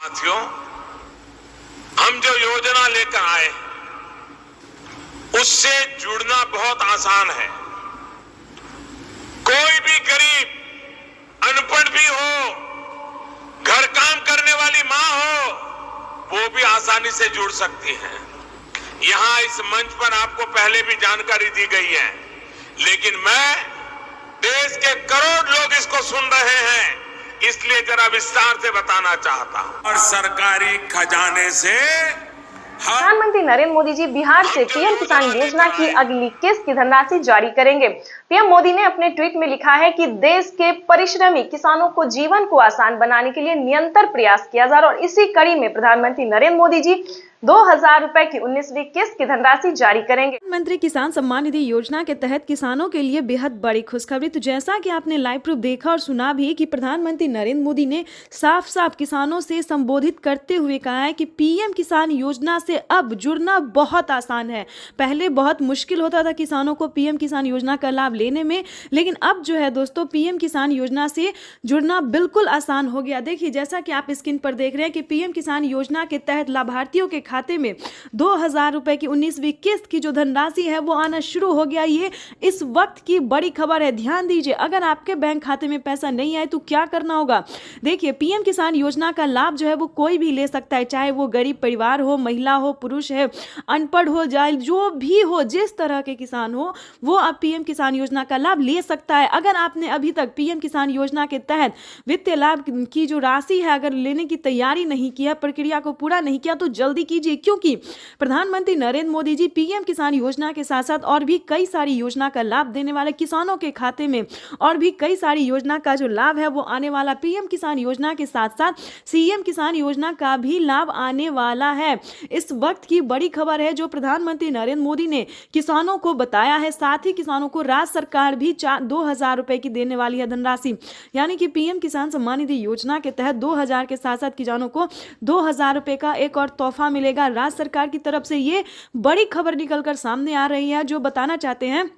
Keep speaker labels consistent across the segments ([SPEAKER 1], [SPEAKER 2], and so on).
[SPEAKER 1] साथियों, हम जो योजना लेकर आए उससे जुड़ना बहुत आसान है। कोई भी गरीब, अनपढ़ भी हो, घर काम करने वाली मां हो, वो भी आसानी से जुड़ सकती है। यहां इस मंच पर आपको पहले भी जानकारी दी गई है, लेकिन मैं देश के करोड़ लोग इसको सुन रहे हैं, इसलिए जरा विस्तार से बताना चाहता हूं। और सरकारी खजाने से
[SPEAKER 2] प्रधानमंत्री नरेंद्र मोदी जी बिहार से पीएम किसान योजना की अगली किस्त की धनराशि जारी करेंगे। पीएम मोदी ने अपने ट्वीट में लिखा है कि देश के परिश्रमी किसानों को जीवन को आसान बनाने के लिए निरंतर प्रयास किया जा रहा है और इसी कड़ी में प्रधानमंत्री नरेंद्र मोदी जी 2000 रुपए की 19वीं किस्त की धनराशि जारी करेंगे।
[SPEAKER 3] प्रधानमंत्री किसान सम्मान निधि योजना के तहत किसानों के लिए बेहद बड़ी खुशखबरी। तो जैसा कि आपने लाइव प्रूफ देखा और सुना भी कि प्रधानमंत्री नरेंद्र मोदी ने साफ साफ किसानों से संबोधित करते हुए कहा है कि पीएम किसान योजना से अब जुड़ना बहुत आसान है। पहले बहुत मुश्किल होता था किसानों को पीएम किसान योजना का लाभ लेने में, लेकिन अब जो है दोस्तों पीएम किसान योजना से जुड़ना बिल्कुल आसान हो गया। देखिए जैसा कि आप स्क्रीन पर देख रहे हैं कि पीएम किसान योजना के तहत लाभार्थियों के खाते में 2000 रुपए की 19वीं किस्त की जो धनराशि है वो आना शुरू हो गया। ये इस वक्त की बड़ी खबर है। ध्यान दीजिए, अगर आपके बैंक खाते में पैसा नहीं आए तो क्या करना होगा। देखिए पीएम किसान योजना का लाभ जो है वो कोई भी ले सकता है, चाहे वो गरीब परिवार हो, महिला हो, पुरुष है, अनपढ़ हो, जाए जो भी हो, जिस तरह के किसान हो वो अब पीएम किसान योजना का लाभ ले सकता है। अगर आपने अभी तक पीएम किसान योजना के तहत वित्तीय लाभ की जो राशि है अगर लेने की तैयारी नहीं की है, प्रक्रिया को पूरा नहीं किया तो जल्दी कीजिए, क्योंकि प्रधानमंत्री नरेंद्र मोदी जी पीएम किसान योजना के साथ साथ और भी कई सारी योजना का लाभ देने वाले किसानों के खाते में और भी कई सारी योजना का जो लाभ है वो आने वाला। पीएम किसान योजना के साथ साथ सीएम किसान योजना का भी लाभ आने वाला है। इस वक्त की बड़ी खबर है जो प्रधानमंत्री नरेंद्र मोदी ने किसानों को बताया है। साथ ही किसानों को राज्य सरकार भी 2000 रुपए की देने वाली है धनराशि, यानी कि पीएम किसान सम्मान निधि योजना के तहत 2000 के साथ साथ किसानों को 2000 रुपए का एक और तोहफा मिलेगा राज्य सरकार की तरफ से। ये बड़ी खबर निकलकर सामने आ रही है जो बताना चाहते हैं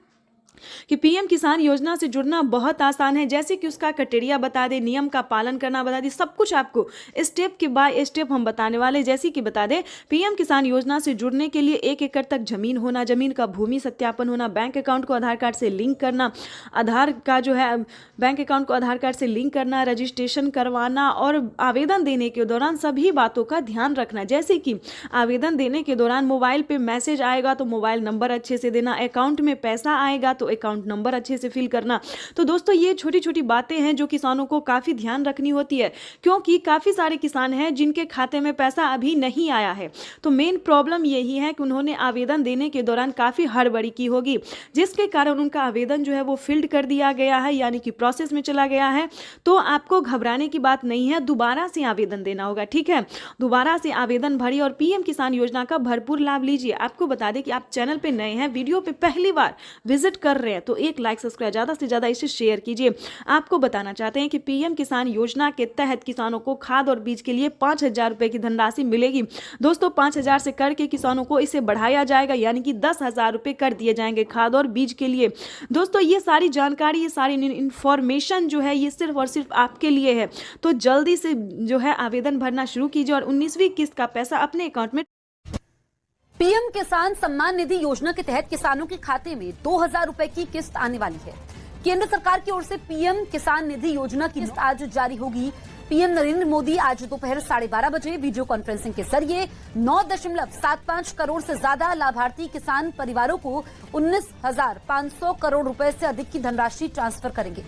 [SPEAKER 3] कि पीएम किसान योजना से जुड़ना बहुत आसान है। जैसे कि उसका क्राइटेरिया बता दे, नियम का पालन करना बता दे, सब कुछ आपको स्टेप के बाय स्टेप हम बताने वाले। जैसे कि बता दे पीएम किसान योजना से जुड़ने के लिए 1 एकड़ तक जमीन होना, जमीन का भूमि सत्यापन होना, बैंक अकाउंट को आधार कार्ड से लिंक करना, आधार का जो है बैंक अकाउंट को आधार कार्ड से लिंक करना, रजिस्ट्रेशन करवाना और आवेदन देने के दौरान सभी बातों का ध्यान रखना। जैसे कि आवेदन देने के दौरान मोबाइल पे मैसेज आएगा तो मोबाइल नंबर अच्छे से देना, अकाउंट में पैसा आएगा तो अकाउंट नंबर अच्छे से फिल करना। तो दोस्तों ये छोटी छोटी बातें हैं जो किसानों को काफी ध्यान रखनी होती है, क्योंकि काफी सारे किसान हैं जिनके खाते में पैसा अभी नहीं आया है। तो मेन प्रॉब्लम यही है कि उन्होंने आवेदन देने के दौरान काफी हड़बड़ी की होगी, जिसके कारण उनका आवेदन जो है वो फिल्ड कर दिया गया है, यानी कि प्रोसेस में चला गया है। तो आपको घबराने की बात नहीं है, दोबारा से आवेदन देना होगा, ठीक है। दोबारा से आवेदन भरिए और पीएम किसान योजना का भरपूर लाभ लीजिए। आपको बता दें कि आप चैनल पे नए हैं, वीडियो पे पहली बार विजिट कर रहे हैं तो एक लाइक सब्सक्राइब ज्यादा से ज्यादा इसे शेयर कीजिए। आपको बताना चाहते हैं कि पीएम किसान योजना के तहत किसानों को खाद और बीज के लिए 5000 रुपए की धनराशि मिलेगी। दोस्तों 5000 से करके किसानों को इसे बढ़ाया जाएगा, यानी कि 10,000 रुपए कर दिए जाएंगे खाद और बीज के लिए। दोस्तों ये सारी जानकारी, ये सारी इंफॉर्मेशन जो है ये सिर्फ और सिर्फ आपके लिए है। तो जल्दी से जो है आवेदन भरना शुरू कीजिए और 19वीं किस्त का पैसा अपने अकाउंट में।
[SPEAKER 4] पीएम किसान सम्मान निधि योजना के तहत किसानों के खाते में 2000 रुपए की किस्त आने वाली है। केंद्र सरकार की ओर से पीएम किसान निधि योजना की किस्त आज जारी होगी। पीएम नरेंद्र मोदी आज दोपहर 12:30 बजे वीडियो कॉन्फ्रेंसिंग के जरिए 9.75 करोड़ से ज्यादा लाभार्थी किसान परिवारों को 19,500 करोड़ रुपए से अधिक की धनराशि ट्रांसफर करेंगे।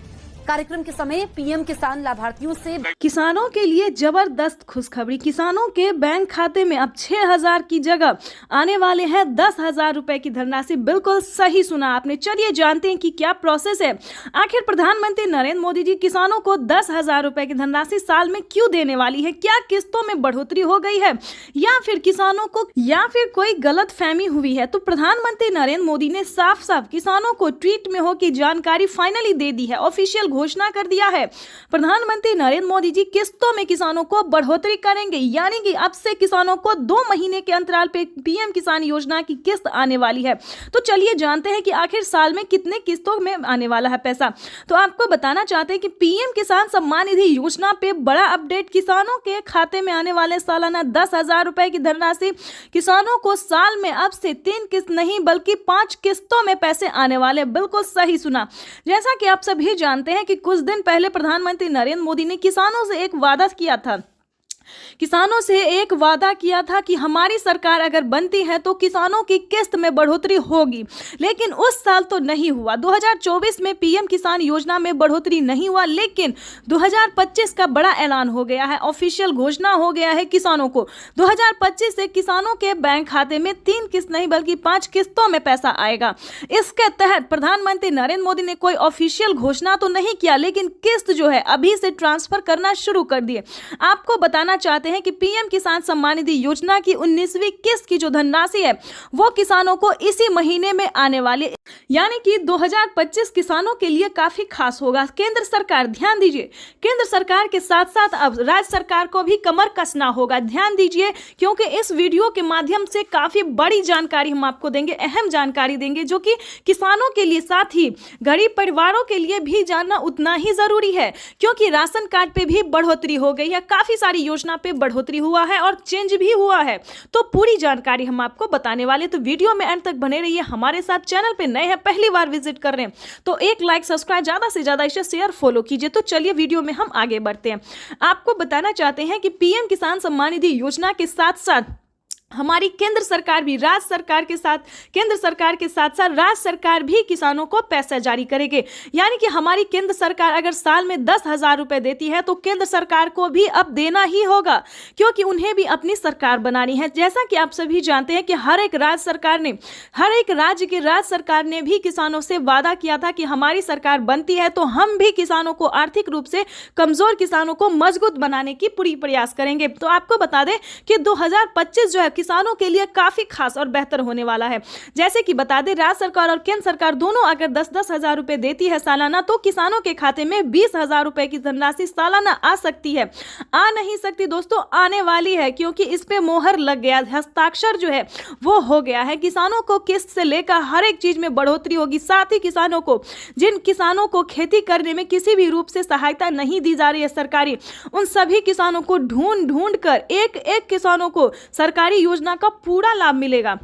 [SPEAKER 4] कार्यक्रम के समय पीएम किसान लाभार्थियों से
[SPEAKER 3] किसानों के लिए जबरदस्त खुशखबरी। किसानों के बैंक खाते में अब 6000 की जगह आने वाले हैं 10,000 रुपए की धनराशि। बिल्कुल सही सुना आपने। चलिए जानते हैं कि क्या प्रोसेस है। आखिर प्रधानमंत्री नरेंद्र मोदी जी किसानों को 10,000 रुपए की धनराशि साल में क्यों देने वाली है? क्या किस्तों में बढ़ोतरी हो गई है या फिर किसानों को या फिर कोई गलत फहमी हुई है? तो प्रधानमंत्री नरेंद्र मोदी ने साफ साफ किसानों को ट्वीट में हो की जानकारी फाइनली दे दी है। ऑफिशियल घोषणा कर दिया है। प्रधानमंत्री नरेंद्र मोदी जी किस्तों में किसानों को बढ़ोतरी करेंगे, यानी कि अब से किसानों को 2 महीने के अंतराल पे पीएम किसान योजना की किस्त आने वाली है। तो चलिए जानते हैं कि आखिर साल में कितने किस्तों में आने वाला है पैसा। तो आपको बताना चाहते हैं कि पीएम किसान सम्मान निधि योजना पे बड़ा अपडेट। किसानों के खाते में आने वाले सालाना 10,000 रुपए की धनराशि। किसानों को साल में अब से 3 किस्त नहीं बल्कि 5 किस्तों में पैसे आने वाले। बिल्कुल सही सुना। जैसा कि आप सभी जानते हैं कि कुछ दिन पहले प्रधानमंत्री नरेंद्र मोदी ने किसानों से एक वादा किया था। किसानों से एक वादा किया था कि हमारी सरकार अगर बनती है तो किसानों की किस्त में बढ़ोतरी होगी, लेकिन उस साल तो नहीं हुआ। 2024 में पीएम किसान योजना में बढ़ोतरी नहीं हुआ, लेकिन 2025 का बड़ा ऐलान हो गया है, ऑफिशियल घोषणा हो गया है किसानों को। 2025 से किसानों के बैंक खाते में 3 किस्त नहीं बल्कि 5 किस्तों में पैसा आएगा। इसके तहत प्रधानमंत्री नरेंद्र मोदी ने कोई ऑफिशियल घोषणा तो नहीं किया, लेकिन किस्त जो है अभी से ट्रांसफर करना शुरू कर दिए। आपको बताना चाहते हैं कि पीएम किसान सम्मान निधि योजना की 19वीं किस्त की जो धनराशि है वो किसानों को इसी महीने में आने वाली, यानी कि 2025 किसानों के लिए काफी खास होगा। केंद्र सरकार, ध्यान दीजिए, केंद्र सरकार के साथ साथ अब राज्य सरकार को भी कमर कसना होगा। ध्यान दीजिए, क्योंकि इस वीडियो के माध्यम से काफी बड़ी जानकारी हम आपको देंगे, अहम जानकारी देंगे, जो कि किसानों के लिए साथ ही गरीब परिवारों के लिए भी जानना उतना ही जरूरी है, क्योंकि राशन कार्ड पे भी बढ़ोतरी हो गई है, काफी सारी योजना पे बढ़ोतरी हुआ है और चेंज भी हुआ है। तो पूरी जानकारी हम आपको बताने वाले, तो वीडियो में अंत तक बने रहिए हमारे साथ। चैनल पे नए हैं, पहली बार विजिट कर रहे हैं तो एक लाइक, सब्सक्राइब, ज्यादा से ज्यादा इसे शेयर, फॉलो कीजिए। तो चलिए वीडियो में हम आगे बढ़ते हैं। आपको बताना चाहते हैं कि पीएम किसान सम्मान निधि योजना के साथ साथ हमारी केंद्र सरकार भी राज्य सरकार के साथ, केंद्र सरकार के साथ साथ राज्य सरकार भी किसानों को पैसा जारी करेंगे। यानी कि हमारी केंद्र सरकार अगर साल में 10,000 रुपए देती है तो केंद्र सरकार को भी अब देना ही होगा, क्योंकि उन्हें भी अपनी सरकार बनानी है। जैसा कि आप सभी जानते हैं कि हर एक राज्य राज्य की राज्य सरकार ने भी किसानों से वादा किया था कि हमारी सरकार बनती है तो हम भी किसानों को, आर्थिक रूप से कमजोर किसानों को मजबूत बनाने की पूरी प्रयास करेंगे। तो आपको बता दें कि 2025 जो है किसानों के लिए काफी खास और बेहतर होने वाला है। जैसे कि बता दें, राज्य सरकार और केंद्र सरकार दोनों अगर 10-10 हजार रुपए देती है सालाना, तो किसानों के खाते में 20,000 रुपए की धनराशि सालाना आ सकती है। आ नहीं सकती दोस्तों, आने वाली है, क्योंकि इस पे मोहर लग गया, हस्ताक्षर जो है वो हो गया है। किसानों को किस्त से लेकर हर एक चीज में बढ़ोतरी होगी। साथ ही किसानों को, जिन किसानों को खेती करने में किसी भी रूप से सहायता नहीं दी जा रही है सरकारी, उन सभी किसानों को ढूंढ कर एक एक किसानों को सरकारी योजना का पूरा लाभ मिलेगा।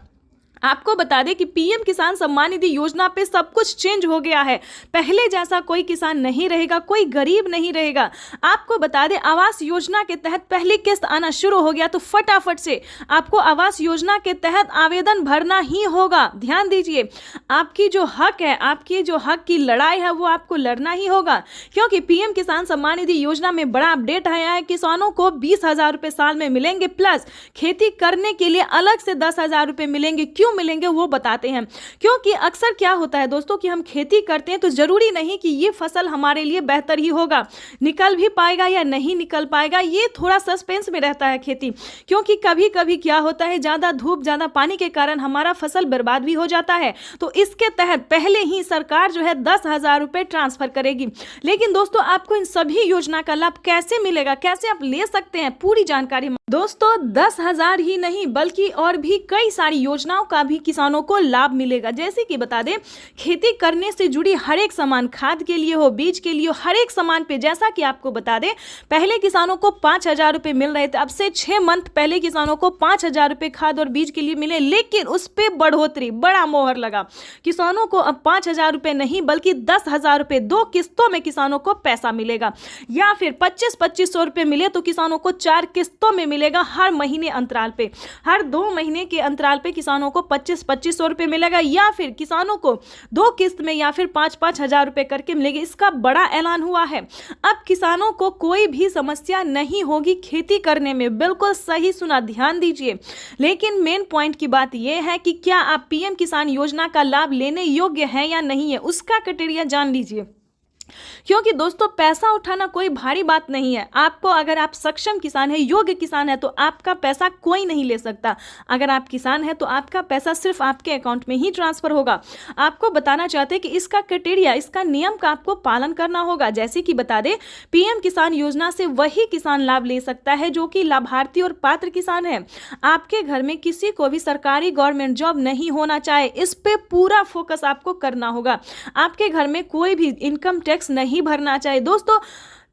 [SPEAKER 3] आपको बता दें कि पीएम किसान सम्मान निधि योजना पे सब कुछ चेंज हो गया है। पहले जैसा कोई किसान नहीं रहेगा, कोई गरीब नहीं रहेगा। आपको बता दें, आवास योजना के तहत पहली किस्त आना शुरू हो गया, तो फटाफट से आपको आवास योजना के तहत आवेदन भरना ही होगा। ध्यान दीजिए, आपकी जो हक है, आपकी जो हक की लड़ाई है वो आपको लड़ना ही होगा, क्योंकि पीएम किसान सम्मान निधि योजना में बड़ा अपडेट आया है। किसानों को 20,000 रुपए साल में मिलेंगे, प्लस खेती करने के लिए अलग से 10,000 रुपए मिलेंगे। क्यों मिलेंगे वो बताते हैं, क्योंकि अक्सर क्या होता है दोस्तों कि हम खेती करते हैं तो जरूरी नहीं कि ये फसल हमारे लिए बेहतर ही होगा, निकल भी पाएगा या नहीं निकल पाएगा, ये थोड़ा सस्पेंस में रहता है खेती। क्योंकि कभी कभी क्या होता है, ज्यादा धूप, ज्यादा पानी के कारण हमारा फसल बर्बाद भी हो जाता है। तो इसके तहत पहले ही सरकार जो है 10,000 रुपए ट्रांसफर करेगी। लेकिन दोस्तों, आपको इन सभी योजना का लाभ कैसे मिलेगा, कैसे आप ले सकते हैं, पूरी जानकारी दोस्तों 10,000 ही नहीं बल्कि और भी कई सारी योजनाओं का भी किसानों को लाभ मिलेगा। जैसे कि बता दें, खेती करने से जुड़ी हर एक सामान, खाद के लिए हो, बीज के लिए हो, हर एक सामान पे, जैसा कि आपको बता दें, पहले किसानों को 5,000 रुपए मिल रहे थे। अब से 6 मंथ पहले किसानों को 5,000 रुपए खाद और बीज के लिए मिले, लेकिन उस पे बढ़ोतरी, बड़ा मोहर लगा। किसानों को अब 5,000 रुपए नहीं बल्कि 10,000 रुपए 2 किस्तों में किसानों को पैसा मिलेगा, या फिर 25-2500 रुपए मिले तो किसानों को 4 किस्तों में मिलेगा। हर महीने अंतराल पे, हर 2 महीने के अंतराल पे किसानों को 25-2500 रुपए मिलेगा, या फिर किसानों को 2 किस्त में या फिर 5-5 हजार रुपए करके मिलेगी। इसका बड़ा ऐलान हुआ है। अब किसानों को कोई भी समस्या नहीं होगी खेती करने में। बिल्कुल सही सुना, ध्यान दीजिए। लेकिन मेन पॉइंट की बात यह है कि क्या आप पीएम किसान योजना का लाभ लेने योग्य हैं या नहीं है, उसका क्राइटेरिया जान लीजिए। क्योंकि दोस्तों पैसा उठाना कोई भारी बात नहीं है। आपको, अगर आप सक्षम किसान है, योग्य किसान है, तो आपका पैसा कोई नहीं ले सकता। अगर आप किसान है तो आपका पैसा सिर्फ आपके अकाउंट में ही ट्रांसफर होगा। आपको बताना चाहते हैं कि इसका क्राइटेरिया, इसका नियम का आपको पालन करना होगा। जैसे कि बता दें, पीएम किसान योजना से वही किसान लाभ ले सकता है जो कि लाभार्थी और पात्र किसान है। आपके घर में किसी को भी सरकारी गवर्नमेंट जॉब नहीं होना चाहिए, इस पे पूरा फोकस आपको करना होगा। आपके घर में कोई भी इनकम टैक्स नहीं भरना चाहिए। दोस्तों,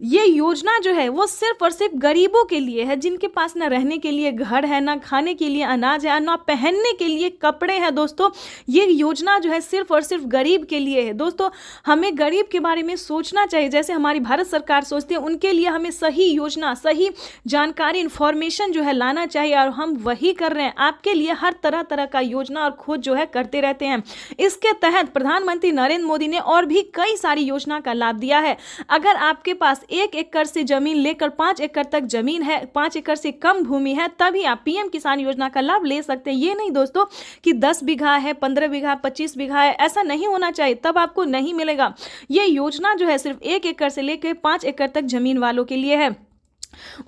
[SPEAKER 3] ये योजना जो है वो सिर्फ और सिर्फ गरीबों के लिए है, जिनके पास ना रहने के लिए घर है, ना खाने के लिए अनाज है, ना पहनने के लिए कपड़े हैं। दोस्तों, ये योजना जो है सिर्फ और सिर्फ गरीब के लिए है। दोस्तों, हमें गरीब के बारे में सोचना चाहिए, जैसे हमारी भारत सरकार सोचती है। उनके लिए हमें सही योजना, सही जानकारी, इंफॉर्मेशन जो है लाना चाहिए, और हम वही कर रहे हैं। आपके लिए हर तरह तरह का योजना और खोज जो है करते रहते हैं। इसके तहत प्रधानमंत्री नरेंद्र मोदी ने और भी कई सारी योजना का लाभ दिया है। अगर आपके पास 1 एकड़ से जमीन लेकर 5 एकड़ तक जमीन है, 5 एकड़ से कम भूमि है, तभी आप पीएम किसान योजना का लाभ ले सकते हैं। ये नहीं दोस्तों कि 10 बीघा है, 15 बीघा, 25 बीघा है, ऐसा नहीं होना चाहिए, तब आपको नहीं मिलेगा। ये योजना जो है सिर्फ 1 एकड़ से लेकर 5 एकड़ तक जमीन वालों के लिए है।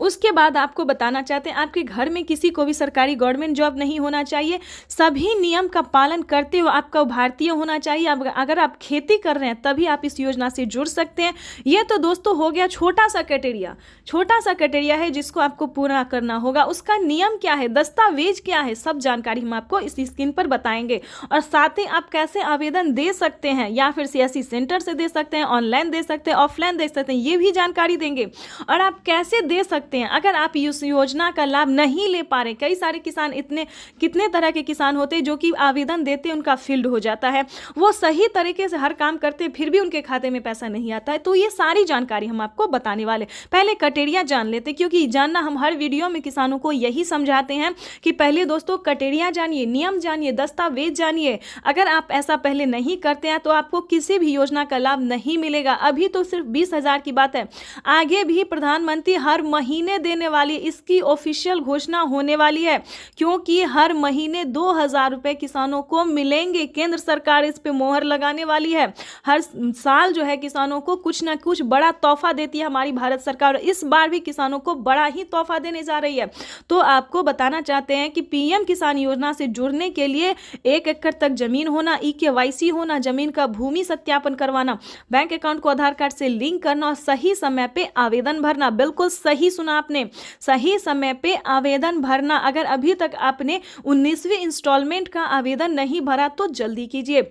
[SPEAKER 3] उसके बाद आपको बताना चाहते हैं, आपके घर में किसी को भी सरकारी गवर्नमेंट जॉब नहीं होना चाहिए। सभी नियम का पालन करते हुए आपका भारतीय होना चाहिए। अगर आप खेती कर रहे हैं तभी आप इस योजना से जुड़ सकते हैं। ये तो दोस्तों हो गया छोटा सा क्राइटेरिया है जिसको आपको पूरा करना होगा। उसका नियम क्या है, दस्तावेज क्या है, सब जानकारी हम आपको इस स्क्रीन पर बताएंगे। और साथ ही आप कैसे आवेदन दे सकते हैं, या फिर सीएससी सेंटर से दे सकते हैं, ऑनलाइन दे सकते हैं, ऑफलाइन दे सकते हैं, ये भी जानकारी देंगे। और आप कैसे दे सकते हैं अगर आप इस योजना का लाभ नहीं ले पा रहे। कई सारे किसान, कितने तरह के किसान होते हैं जो कि आवेदन देते हैं, उनका फील्ड हो जाता है, वो सही तरीके से हर काम करते हैं, फिर भी उनके खाते में पैसा नहीं आता है। तो ये सारी जानकारी हम आपको बताने वाले। पहले क्राइटेरिया जान लेते, क्योंकि जानना हम हर वीडियो में किसानों को यही समझाते हैं कि पहले दोस्तों क्राइटेरिया जानिए, नियम जानिए, दस्तावेज जानिए। अगर आप ऐसा पहले नहीं करते हैं तो आपको किसी भी योजना का लाभ नहीं मिलेगा। अभी तो सिर्फ 20,000 की बात है, आगे भी प्रधानमंत्री हर महीने देने वाली, इसकी ऑफिशियल घोषणा होने वाली है, क्योंकि हर महीने 2,000 रुपए किसानों को मिलेंगे। केंद्र सरकार इस पे मोहर लगाने वाली है। हर साल जो है किसानों को कुछ ना कुछ बड़ा तोहफा देती है हमारी भारत सरकार। इस बार भी किसानों को बड़ा ही तोहफा देने जा रही है। तो आपको बताना चाहते हैं कि पीएम किसान योजना से जुड़ने के लिए 1 एकड़ तक जमीन होना, EKYC होना, जमीन का भूमि सत्यापन करवाना, बैंक अकाउंट को आधार कार्ड से लिंक करना और सही समय पे आवेदन भरना। बिल्कुल सही सुना आपने, सही समय पे आवेदन भरना। अगर अभी तक आपने 19वीं इंस्टॉलमेंट का आवेदन नहीं भरा तो जल्दी कीजिए।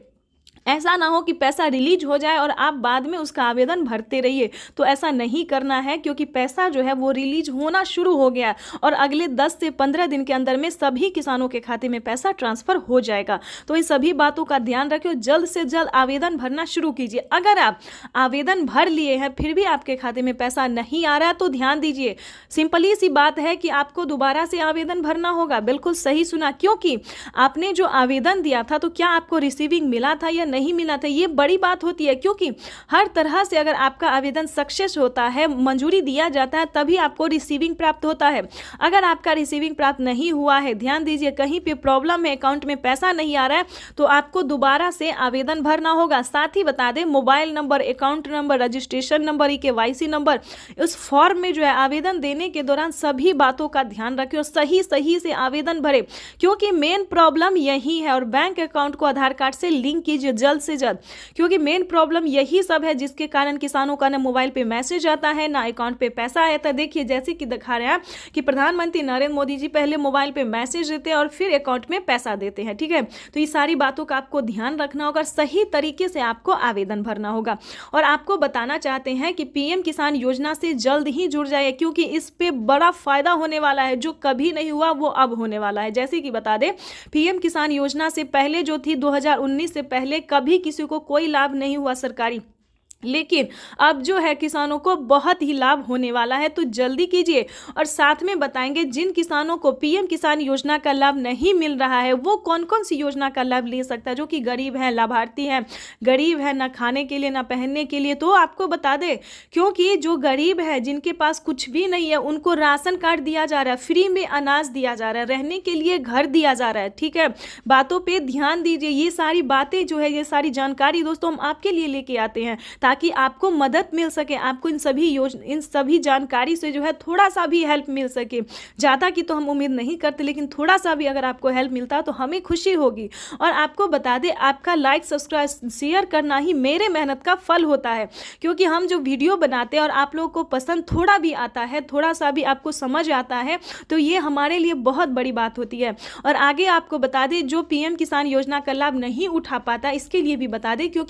[SPEAKER 3] ऐसा ना हो कि पैसा रिलीज हो जाए और आप बाद में उसका आवेदन भरते रहिए, तो ऐसा नहीं करना है, क्योंकि पैसा जो है वो रिलीज होना शुरू हो गया और अगले 10 से 15 दिन के अंदर में सभी किसानों के खाते में पैसा ट्रांसफर हो जाएगा। तो इन सभी बातों का ध्यान रखिए, जल्द से जल्द आवेदन भरना शुरू कीजिए। अगर आप आवेदन भर लिए हैं फिर भी आपके खाते में पैसा नहीं आ रहा है तो ध्यान दीजिए, सिंपली सी बात है कि आपको दोबारा से आवेदन भरना होगा। बिल्कुल सही सुना, क्योंकि आपने जो आवेदन दिया था तो क्या आपको रिसीविंग मिला था या नहीं मिला था, ये बड़ी बात होती है। क्योंकि हर तरह से अगर आपका आवेदन सक्सेस होता है, मंजूरी दिया जाता है, तभी आपको रिसीविंग प्राप्त होता है। अगर आपका रिसीविंग प्राप्त नहीं हुआ है, ध्यान दीजिए, कहीं पे प्रॉब्लम है, अकाउंट में पैसा नहीं आ रहा है, तो आपको दोबारा से आवेदन भरना होगा। साथ ही बता दें, mobile number, account number, registration number, EKYC number, उस फॉर्म में जो है आवेदन देने के दौरान सभी बातों का ध्यान रखें और सही से आवेदन भरे, क्योंकि मेन प्रॉब्लम यही है। और बैंक अकाउंट को आधार कार्ड से लिंक कीजिए जल्द से जल्द, क्योंकि मेन प्रॉब्लम यही सब है जिसके कारण किसानों का ना मोबाइल पे मैसेज आता है, ना अकाउंट पे पैसा आता है। देखिए, जैसे कि दिखा रहे हैं कि प्रधानमंत्री नरेंद्र मोदी जी पहले मोबाइल पे मैसेज देते हैं और फिर अकाउंट में पैसा देते हैं, ठीक है। तो ये सारी बातों का आपको ध्यान रखना होगा, सही तरीके से आपको आवेदन भरना होगा। और आपको बताना चाहते हैं कि पीएम किसान योजना से जल्द ही जुड़ जाइए, क्योंकि इस पे बड़ा फायदा होने वाला है, जो कभी नहीं हुआ वो अब होने वाला है। जैसे कि बता दें, पीएम किसान योजना से पहले जो थी 2019 से पहले कभी किसी को कोई लाभ नहीं हुआ सरकारी, लेकिन अब जो है किसानों को बहुत ही लाभ होने वाला है। तो जल्दी कीजिए। और साथ में बताएंगे जिन किसानों को पीएम किसान योजना का लाभ नहीं मिल रहा है वो कौन कौन सी योजना का लाभ ले सकता है, जो कि गरीब है, लाभार्थी है, गरीब है, ना खाने के लिए ना पहनने के लिए। तो आपको बता दें, क्योंकि जो गरीब है, जिनके पास कुछ भी नहीं है, उनको राशन कार्ड दिया जा रहा है, फ्री में अनाज दिया जा रहा है, रहने के लिए घर दिया जा रहा है, ठीक है। बातों पर ध्यान दीजिए। ये सारी बातें जो है, ये सारी जानकारी दोस्तों हम आपके लिए लेके आते हैं ताकि आपको मदद मिल सके, आपको इन सभी जानकारी से जो है थोड़ा सा भी हेल्प मिल सके। ज़्यादा की तो हम उम्मीद नहीं करते, लेकिन थोड़ा सा भी अगर आपको हेल्प मिलता तो हमें खुशी होगी। और आपको बता दें, आपका लाइक, सब्सक्राइब, शेयर करना ही मेरे मेहनत का फल होता है, क्योंकि हम जो वीडियो बनाते हैं और आप लोगों को पसंद थोड़ा भी आता है, थोड़ा सा भी आपको समझ आता है, तो ये हमारे लिए बहुत बड़ी बात होती है। और आगे आपको बता दें, जो पीएम किसान योजना का लाभ नहीं उठा पाता, इसके लिए भी बता दें, क्योंकि